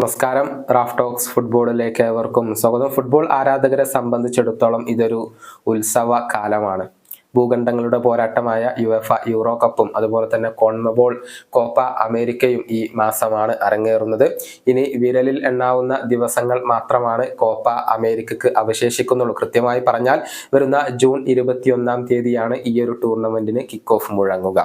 നമസ്കാരം. Raf talks ഫുട്ബോളിലേക്ക് ഏവർക്കും സ്വാഗതം. ഫുട്ബോൾ ആരാധകരെ സംബന്ധിച്ചിടത്തോളം ഇതൊരു ഉത്സവ കാലമാണ്. ഭൂഖണ്ഡങ്ങളുടെ പോരാട്ടമായ യുവേഫ യൂറോ കപ്പും അതുപോലെ തന്നെ കോൺമെബോൾ കോപ്പ അമേരിക്കയും ഈ മാസമാണ് അരങ്ങേറുന്നത്. ഇനി വിരലിൽ എണ്ണാവുന്ന ദിവസങ്ങൾ മാത്രമാണ് കോപ്പ അമേരിക്കക്ക് അവശേഷിക്കുന്നുള്ളൂ. കൃത്യമായി പറഞ്ഞാൽ വരുന്ന ജൂൺ 21 തീയതിയാണ് ഈ ഒരു ടൂർണമെന്റിന് കിക്ക് ഓഫ് മുഴങ്ങുക.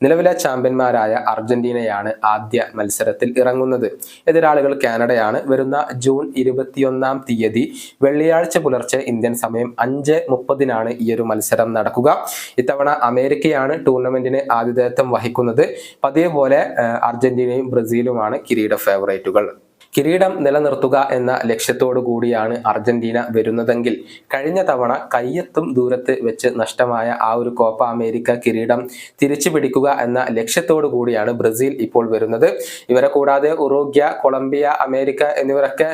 നിലവിലെ ചാമ്പ്യന്മാരായ അർജന്റീനയാണ് ആദ്യ മത്സരത്തിൽ ഇറങ്ങുന്നത്. എതിരാളികൾ കാനഡയാണ്. വരുന്ന ജൂൺ 21 തീയതി വെള്ളിയാഴ്ച പുലർച്ചെ ഇന്ത്യൻ സമയം 5:30 ഈ ഒരു മത്സരം നടക്കുക. ഇത്തവണ അമേരിക്കയാണ് ടൂർണമെന്റിന് ആതിഥേയത്വം വഹിക്കുന്നത്. പതിയെ പോലെ അർജന്റീനയും ബ്രസീലുമാണ് കിരീട ഫേവറേറ്റുകൾ. കിരീടം നിലനിർത്തുക എന്ന ലക്ഷ്യത്തോടു കൂടിയാണ് അർജന്റീന വരുന്നതെങ്കിൽ കഴിഞ്ഞ തവണ കയ്യെത്തും ദൂരത്ത് വെച്ച് നഷ്ടമായ ആ ഒരു കോപ്പ അമേരിക്ക കിരീടം തിരിച്ചു പിടിക്കുക എന്ന ലക്ഷ്യത്തോടു കൂടിയാണ് ബ്രസീൽ ഇപ്പോൾ വരുന്നത്. ഇവരെ കൂടാതെ ഉറുഗ്വ, കൊളംബിയ, അമേരിക്ക എന്നിവരൊക്കെ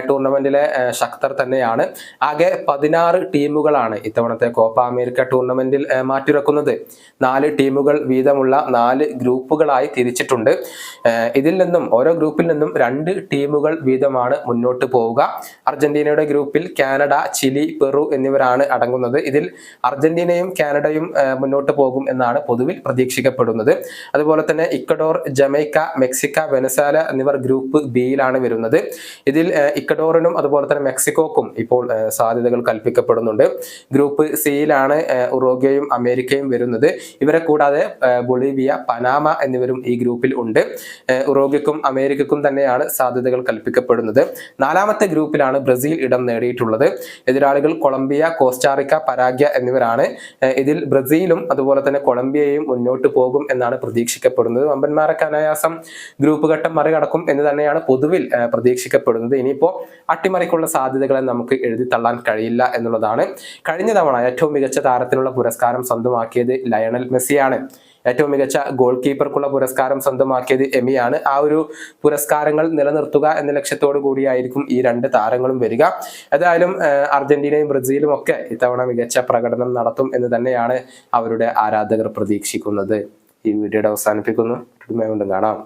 ടൂർണമെന്റിലെ ശക്തർ തന്നെയാണ്. ആകെ 16 ടീമുകളാണ് ഇത്തവണത്തെ കോപ്പ അമേരിക്ക ടൂർണമെന്റിൽ മാറ്റിറക്കുന്നത്. 4 ടീമുകൾ വീതമുള്ള 4 ഗ്രൂപ്പുകളായി തിരിച്ചിട്ടുണ്ട്. ഇതിൽ നിന്നും ഓരോ ഗ്രൂപ്പിൽ നിന്നും 2 ടീമുകൾ വീതമാണ് മുന്നോട്ട് പോവുക. അർജന്റീനയുടെ ഗ്രൂപ്പിൽ കാനഡ, ചിലി, പെറു എന്നിവരാണ് അടങ്ങുന്നത്. ഇതിൽ അർജന്റീനയും കാനഡയും മുന്നോട്ട് പോകും എന്നാണ് പൊതുവിൽ പ്രതീക്ഷിക്കപ്പെടുന്നത്. അതുപോലെ തന്നെ ഇക്വഡോർ, ജമൈക്ക, മെക്സിക്ക, വെനസ്വേല എന്നിവർ ഗ്രൂപ്പ് ബിയിലാണ് വരുന്നത്. ഇതിൽ ഇക്വഡോറിനും അതുപോലെ തന്നെ മെക്സിക്കോക്കും ഇപ്പോൾ സാധ്യതകൾ കൽപ്പിക്കപ്പെടുന്നുണ്ട്. ഗ്രൂപ്പ് സിയിലാണ് ഉറുഗ്വേയും അമേരിക്കയും വരുന്നത്. ഇവരെ കൂടാതെ ബൊളീവിയ, പനാമ എന്നിവരും ഈ ഗ്രൂപ്പിൽ ഉണ്ട്. ഉറുഗ്വയ്ക്കും അമേരിക്കക്കും തന്നെയാണ് സാധ്യതകൾ കൽപ്പിക്കപ്പെടുന്നത്. 4ാമത്തെ ഗ്രൂപ്പിലാണ് ബ്രസീൽ ഇടം നേടിയിട്ടുള്ളത്. എതിരാളികൾ കൊളംബിയ, കോസ്റ്റാറിക്ക, പരാഗ്വ എന്നിവരാണ്. ഇതിൽ ബ്രസീലും അതുപോലെ തന്നെ കൊളംബിയയും മുന്നോട്ട് പോകും എന്നാണ് പ്രതീക്ഷിക്കപ്പെടുന്നത്. വമ്പന്മാരൊക്കെ അനായാസം ഗ്രൂപ്പ് ഘട്ടം മറികടക്കും എന്ന് തന്നെയാണ് പൊതുവിൽ പ്രതീക്ഷിക്കപ്പെടുന്നത്. ഇനിയിപ്പോ അട്ടിമറിക്കുള്ള സാധ്യതകളെ നമുക്ക് എഴുതി തള്ളാൻ കഴിയില്ല എന്നുള്ളതാണ്. കഴിഞ്ഞ തവണ ഏറ്റവും മികച്ച താരത്തിനുള്ള പുരസ്കാരം സ്വന്തമാക്കിയത് ലയണൽ മെസ്സിയാണ്. ഏറ്റവും മികച്ച ഗോൾ കീപ്പർക്കുള്ള പുരസ്കാരം സ്വന്തമാക്കിയത് എമിയാണ്. ആ ഒരു പുരസ്കാരങ്ങൾ നിലനിർത്തുക എന്ന ലക്ഷ്യത്തോടു കൂടിയായിരിക്കും ഈ 2 താരങ്ങളും വരിക. ഏതായാലും അർജന്റീനയും ബ്രസീലും ഒക്കെ ഇത്തവണ മികച്ച പ്രകടനം നടത്തും എന്ന് തന്നെയാണ് അവരുടെ ആരാധകർ പ്രതീക്ഷിക്കുന്നത്. ഈ വീഡിയോയുടെ അവസാനിപ്പിക്കുന്നു. വീണ്ടും കാണാം.